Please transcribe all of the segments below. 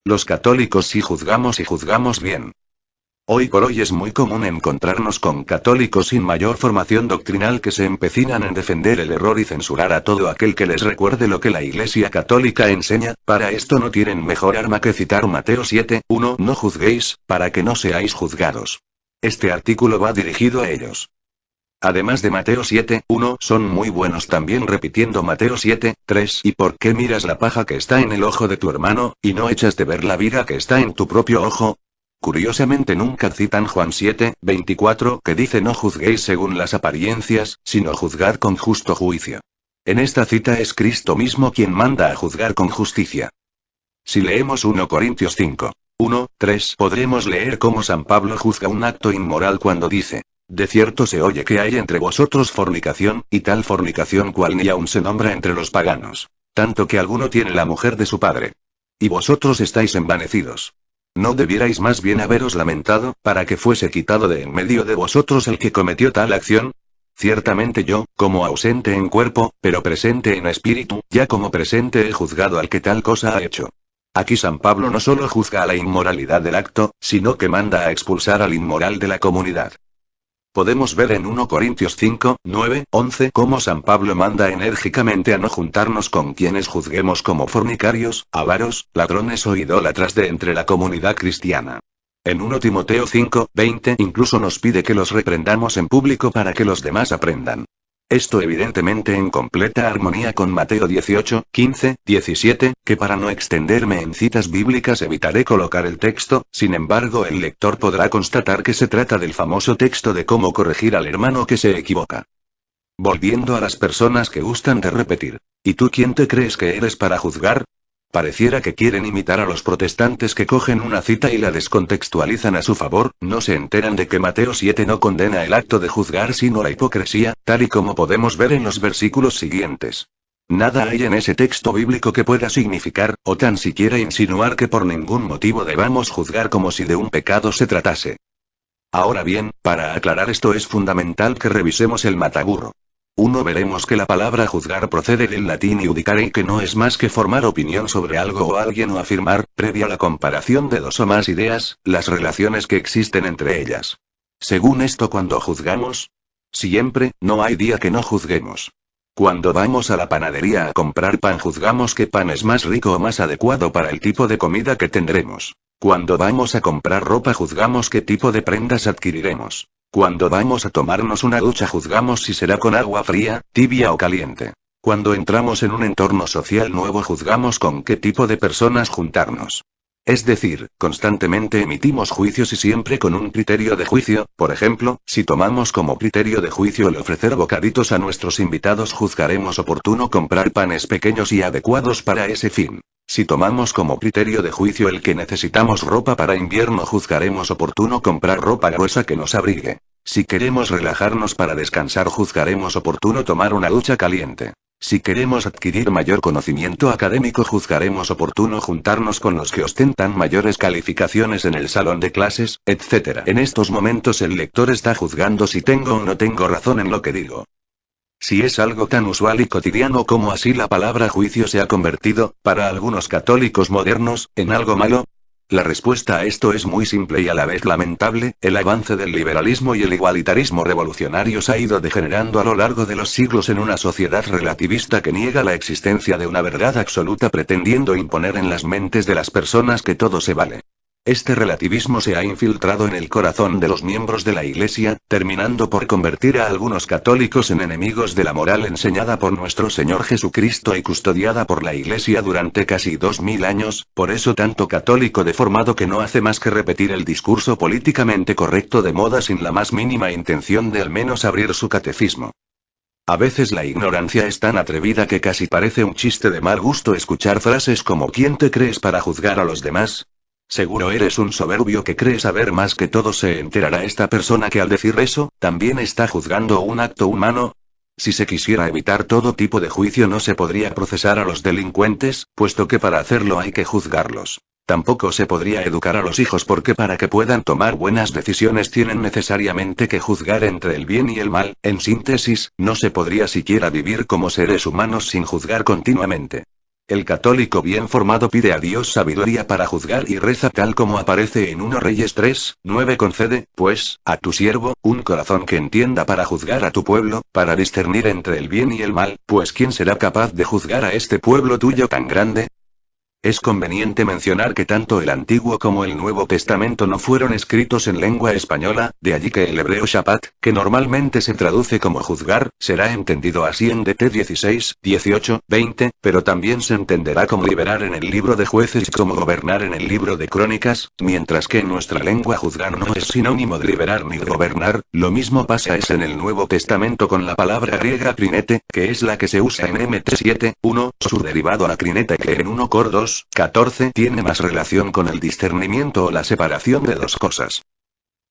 Los católicos sí juzgamos y juzgamos bien. Hoy por hoy es muy común encontrarnos con católicos sin mayor formación doctrinal que se empecinan en defender el error y censurar a todo aquel que les recuerde lo que la Iglesia Católica enseña. Para esto no tienen mejor arma que citar Mateo 7:1, no juzguéis, para que no seáis juzgados. Este artículo va dirigido a ellos. Además de Mateo 7:1, son muy buenos también repitiendo Mateo 7:3, ¿y por qué miras la paja que está en el ojo de tu hermano, y no echas de ver la viga que está en tu propio ojo? Curiosamente nunca citan Juan 7:24, que dice no juzguéis según las apariencias, sino juzgad con justo juicio. En esta cita es Cristo mismo quien manda a juzgar con justicia. Si leemos 1 Corintios 5:1-3, podremos leer cómo San Pablo juzga un acto inmoral cuando dice: de cierto se oye que hay entre vosotros fornicación, y tal fornicación cual ni aun se nombra entre los paganos. Tanto que alguno tiene la mujer de su padre. Y vosotros estáis envanecidos. ¿No debierais más bien haberos lamentado, para que fuese quitado de en medio de vosotros el que cometió tal acción? Ciertamente yo, como ausente en cuerpo, pero presente en espíritu, ya como presente he juzgado al que tal cosa ha hecho. Aquí San Pablo no solo juzga a la inmoralidad del acto, sino que manda a expulsar al inmoral de la comunidad. Podemos ver en 1 Corintios 5:9-11 cómo San Pablo manda enérgicamente a no juntarnos con quienes juzguemos como fornicarios, avaros, ladrones o idólatras de entre la comunidad cristiana. En 1 Timoteo 5:20 incluso nos pide que los reprendamos en público para que los demás aprendan. Esto evidentemente en completa armonía con Mateo 18:15-17, que para no extenderme en citas bíblicas evitaré colocar el texto, sin embargo el lector podrá constatar que se trata del famoso texto de cómo corregir al hermano que se equivoca. Volviendo a las personas que gustan de repetir, ¿y tú quién te crees que eres para juzgar? Pareciera que quieren imitar a los protestantes que cogen una cita y la descontextualizan a su favor, no se enteran de que Mateo 7 no condena el acto de juzgar sino la hipocresía, tal y como podemos ver en los versículos siguientes. Nada hay en ese texto bíblico que pueda significar, o tan siquiera insinuar que por ningún motivo debamos juzgar como si de un pecado se tratase. Ahora bien, para aclarar esto es fundamental que revisemos el mataburro. Veremos que la palabra juzgar procede del latín iudicare y que no es más que formar opinión sobre algo o alguien o afirmar, previa a la comparación de dos o más ideas, las relaciones que existen entre ellas. Según esto, cuando juzgamos, siempre, no hay día que no juzguemos. Cuando vamos a la panadería a comprar pan juzgamos qué pan es más rico o más adecuado para el tipo de comida que tendremos. Cuando vamos a comprar ropa juzgamos qué tipo de prendas adquiriremos. Cuando vamos a tomarnos una ducha juzgamos si será con agua fría, tibia o caliente. Cuando entramos en un entorno social nuevo juzgamos con qué tipo de personas juntarnos. Es decir, constantemente emitimos juicios y siempre con un criterio de juicio. Por ejemplo, si tomamos como criterio de juicio el ofrecer bocaditos a nuestros invitados juzgaremos oportuno comprar panes pequeños y adecuados para ese fin. Si tomamos como criterio de juicio el que necesitamos ropa para invierno juzgaremos oportuno comprar ropa gruesa que nos abrigue. Si queremos relajarnos para descansar juzgaremos oportuno tomar una ducha caliente. Si queremos adquirir mayor conocimiento académico juzgaremos oportuno juntarnos con los que ostentan mayores calificaciones en el salón de clases, etc. En estos momentos el lector está juzgando si tengo o no tengo razón en lo que digo. Si es algo tan usual y cotidiano como así la palabra juicio se ha convertido, para algunos católicos modernos, en algo malo. La respuesta a esto es muy simple y a la vez lamentable: el avance del liberalismo y el igualitarismo revolucionarios ha ido degenerando a lo largo de los siglos en una sociedad relativista que niega la existencia de una verdad absoluta pretendiendo imponer en las mentes de las personas que todo se vale. Este relativismo se ha infiltrado en el corazón de los miembros de la Iglesia, terminando por convertir a algunos católicos en enemigos de la moral enseñada por nuestro Señor Jesucristo y custodiada por la Iglesia durante casi 2000 años, por eso tanto católico deformado que no hace más que repetir el discurso políticamente correcto de moda sin la más mínima intención de al menos abrir su catecismo. A veces la ignorancia es tan atrevida que casi parece un chiste de mal gusto escuchar frases como ¿quién te crees para juzgar a los demás? Seguro eres un soberbio que cree saber más que todos. Se enterará esta persona que al decir eso, también está juzgando un acto humano. Si se quisiera evitar todo tipo de juicio no se podría procesar a los delincuentes, puesto que para hacerlo hay que juzgarlos. Tampoco se podría educar a los hijos porque para que puedan tomar buenas decisiones tienen necesariamente que juzgar entre el bien y el mal. En síntesis, no se podría siquiera vivir como seres humanos sin juzgar continuamente. El católico bien formado pide a Dios sabiduría para juzgar y reza tal como aparece en 1 Reyes 3, 9: concede, pues, a tu siervo, un corazón que entienda para juzgar a tu pueblo, para discernir entre el bien y el mal, pues ¿quién será capaz de juzgar a este pueblo tuyo tan grande? Es conveniente mencionar que tanto el Antiguo como el Nuevo Testamento no fueron escritos en lengua española, de allí que el hebreo Shabbat, que normalmente se traduce como juzgar, será entendido así en DT 16, 18, 20, pero también se entenderá como liberar en el libro de Jueces y como gobernar en el libro de Crónicas, mientras que en nuestra lengua juzgar no es sinónimo de liberar ni de gobernar. Lo mismo pasa en el Nuevo Testamento con la palabra griega crinete, que es la que se usa en Mt 7, 1, su derivado acrinete, que en 1 Cor 2, 14 tiene más relación con el discernimiento o la separación de dos cosas.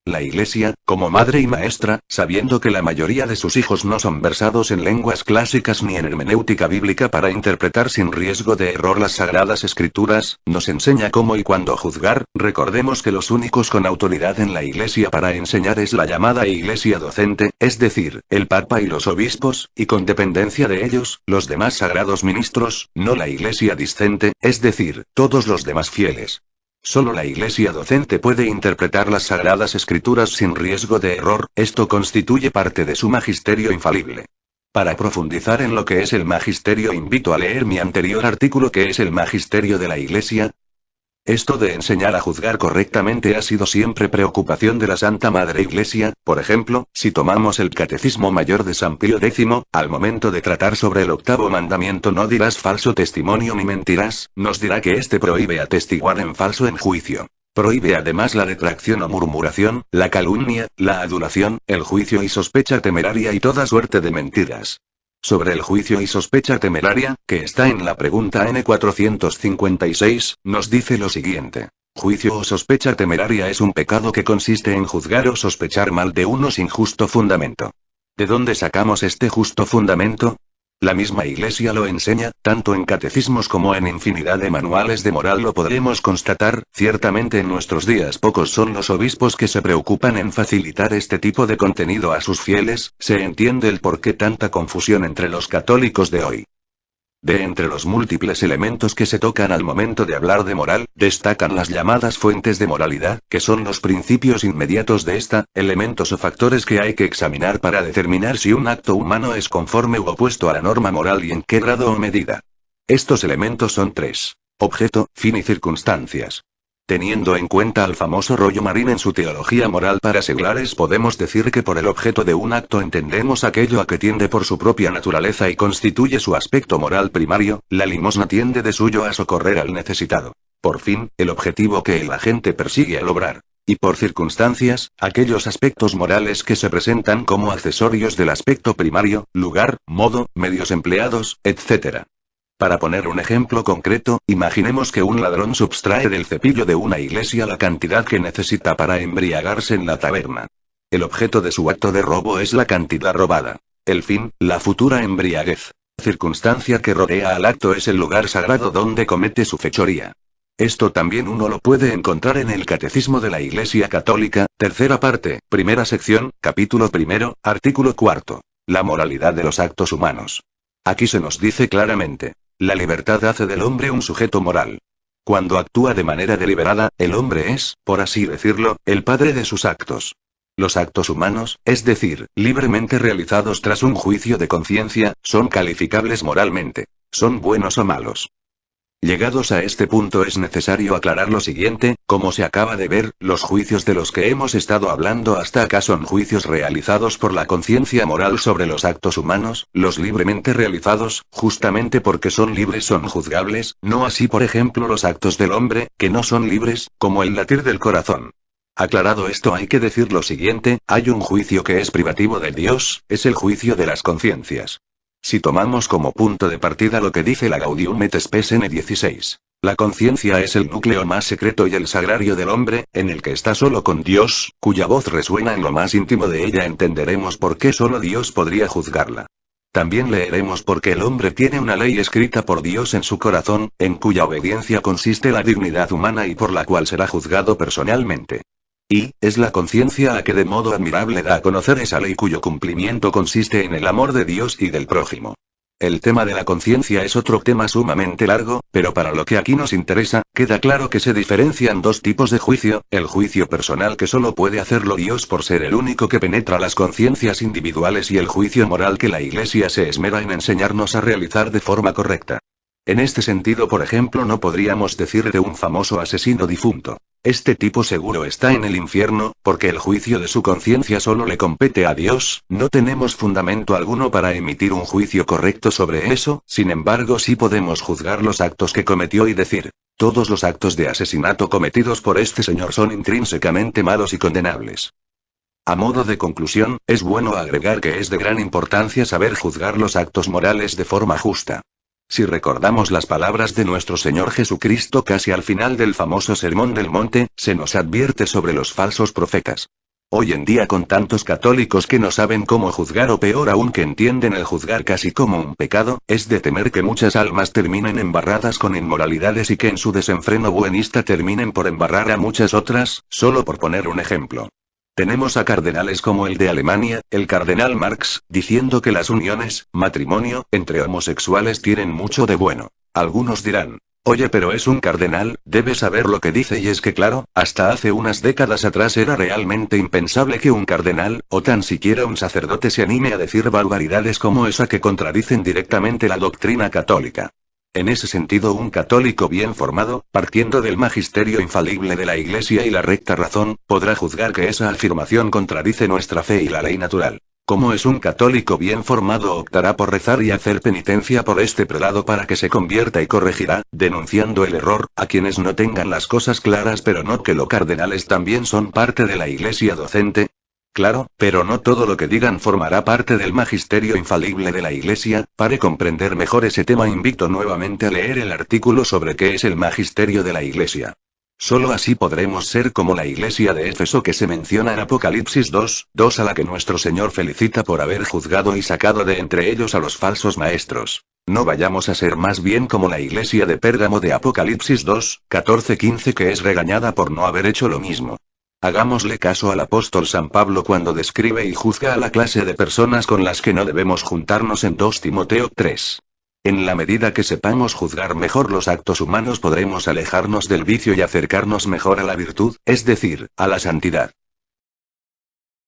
La Iglesia, como madre y maestra, sabiendo que la mayoría de sus hijos no son versados en lenguas clásicas ni en hermenéutica bíblica para interpretar sin riesgo de error las sagradas escrituras, nos enseña cómo y cuándo juzgar. Recordemos que los únicos con autoridad en la Iglesia para enseñar es la llamada Iglesia docente, es decir, el Papa y los obispos, y con dependencia de ellos, los demás sagrados ministros, no la Iglesia discente, es decir, todos los demás fieles. Solo la Iglesia docente puede interpretar las sagradas escrituras sin riesgo de error, esto constituye parte de su magisterio infalible. Para profundizar en lo que es el magisterio invito a leer mi anterior artículo que es el magisterio de la Iglesia. Esto de enseñar a juzgar correctamente ha sido siempre preocupación de la Santa Madre Iglesia. Por ejemplo, si tomamos el Catecismo Mayor de San Pío X, al momento de tratar sobre el 8º mandamiento no dirás falso testimonio ni mentirás, nos dirá que este prohíbe atestiguar en falso en juicio. Prohíbe además la detracción o murmuración, la calumnia, la adulación, el juicio y sospecha temeraria y toda suerte de mentiras. Sobre el juicio y sospecha temeraria, que está en la pregunta N456, nos dice lo siguiente. Juicio o sospecha temeraria es un pecado que consiste en juzgar o sospechar mal de uno sin justo fundamento. ¿De dónde sacamos este justo fundamento? La misma Iglesia lo enseña, tanto en catecismos como en infinidad de manuales de moral lo podremos constatar. Ciertamente en nuestros días pocos son los obispos que se preocupan en facilitar este tipo de contenido a sus fieles, se entiende el por qué tanta confusión entre los católicos de hoy. De entre los múltiples elementos que se tocan al momento de hablar de moral, destacan las llamadas fuentes de moralidad, que son los principios inmediatos de esta, elementos o factores que hay que examinar para determinar si un acto humano es conforme u opuesto a la norma moral y en qué grado o medida. Estos elementos son tres: objeto, fin y circunstancias. Teniendo en cuenta al famoso Rollo Marín en su teología moral para seglares, podemos decir que por el objeto de un acto entendemos aquello a que tiende por su propia naturaleza y constituye su aspecto moral primario. La limosna tiende de suyo a socorrer al necesitado. Por fin, el objetivo que el agente persigue al obrar. Y por circunstancias, aquellos aspectos morales que se presentan como accesorios del aspecto primario, lugar, modo, medios empleados, etc. Para poner un ejemplo concreto, imaginemos que un ladrón subtrae del cepillo de una iglesia la cantidad que necesita para embriagarse en la taberna. El objeto de su acto de robo es la cantidad robada. El fin, la futura embriaguez. La circunstancia que rodea al acto es el lugar sagrado donde comete su fechoría. Esto también uno lo puede encontrar en el Catecismo de la Iglesia Católica, tercera parte, primera sección, capítulo primero, artículo 4. La moralidad de los actos humanos. Aquí se nos dice claramente: la libertad hace del hombre un sujeto moral. Cuando actúa de manera deliberada, el hombre es, por así decirlo, el padre de sus actos. Los actos humanos, es decir, libremente realizados tras un juicio de conciencia, son calificables moralmente. ¿Son buenos o malos? Llegados a este punto es necesario aclarar lo siguiente: como se acaba de ver, los juicios de los que hemos estado hablando hasta acá son juicios realizados por la conciencia moral sobre los actos humanos. Los libremente realizados, justamente porque son libres, son juzgables, no así por ejemplo los actos del hombre, que no son libres, como el latir del corazón. Aclarado esto, hay que decir lo siguiente: hay un juicio que es privativo de Dios, es el juicio de las conciencias. Si tomamos como punto de partida lo que dice la Gaudium et Spes N16, la conciencia es el núcleo más secreto y el sagrario del hombre, en el que está solo con Dios, cuya voz resuena en lo más íntimo de ella, entenderemos por qué solo Dios podría juzgarla. También leeremos por qué el hombre tiene una ley escrita por Dios en su corazón, en cuya obediencia consiste la dignidad humana y por la cual será juzgado personalmente. Y, es la conciencia la que de modo admirable da a conocer esa ley cuyo cumplimiento consiste en el amor de Dios y del prójimo. El tema de la conciencia es otro tema sumamente largo, pero para lo que aquí nos interesa, queda claro que se diferencian dos tipos de juicio: el juicio personal que solo puede hacerlo Dios por ser el único que penetra las conciencias individuales, y el juicio moral que la Iglesia se esmera en enseñarnos a realizar de forma correcta. En este sentido, por ejemplo, no podríamos decir de un famoso asesino difunto: este tipo seguro está en el infierno, porque el juicio de su conciencia solo le compete a Dios. No tenemos fundamento alguno para emitir un juicio correcto sobre eso. Sin embargo, sí podemos juzgar los actos que cometió y decir: todos los actos de asesinato cometidos por este señor son intrínsecamente malos y condenables. A modo de conclusión, es bueno agregar que es de gran importancia saber juzgar los actos morales de forma justa. Si recordamos las palabras de nuestro Señor Jesucristo casi al final del famoso Sermón del Monte, se nos advierte sobre los falsos profetas. Hoy en día, con tantos católicos que no saben cómo juzgar, o peor aún que entienden el juzgar casi como un pecado, es de temer que muchas almas terminen embarradas con inmoralidades y que en su desenfreno buenista terminen por embarrar a muchas otras, solo por poner un ejemplo. Tenemos a cardenales como el de Alemania, el cardenal Marx, diciendo que las uniones, matrimonio, entre homosexuales tienen mucho de bueno. Algunos dirán: oye, pero es un cardenal, debe saber lo que dice. Y es que claro, hasta hace unas décadas atrás era realmente impensable que un cardenal, o tan siquiera un sacerdote, se anime a decir barbaridades como esa que contradicen directamente la doctrina católica. En ese sentido, un católico bien formado, partiendo del magisterio infalible de la Iglesia y la recta razón, podrá juzgar que esa afirmación contradice nuestra fe y la ley natural. Como es un católico bien formado, optará por rezar y hacer penitencia por este prelado para que se convierta, y corregirá, denunciando el error, a quienes no tengan las cosas claras. Pero no que los cardenales también son parte de la Iglesia docente. Claro, pero no todo lo que digan formará parte del magisterio infalible de la Iglesia. Para comprender mejor ese tema, invito nuevamente a leer el artículo sobre qué es el magisterio de la Iglesia. Solo así podremos ser como la Iglesia de Éfeso, que se menciona en Apocalipsis 2:2, a la que nuestro Señor felicita por haber juzgado y sacado de entre ellos a los falsos maestros. No vayamos a ser más bien como la Iglesia de Pérgamo de Apocalipsis 2:14-15, que es regañada por no haber hecho lo mismo. Hagámosle caso al apóstol San Pablo cuando describe y juzga a la clase de personas con las que no debemos juntarnos en 2 Timoteo 3. En la medida que sepamos juzgar mejor los actos humanos, podremos alejarnos del vicio y acercarnos mejor a la virtud, es decir, a la santidad.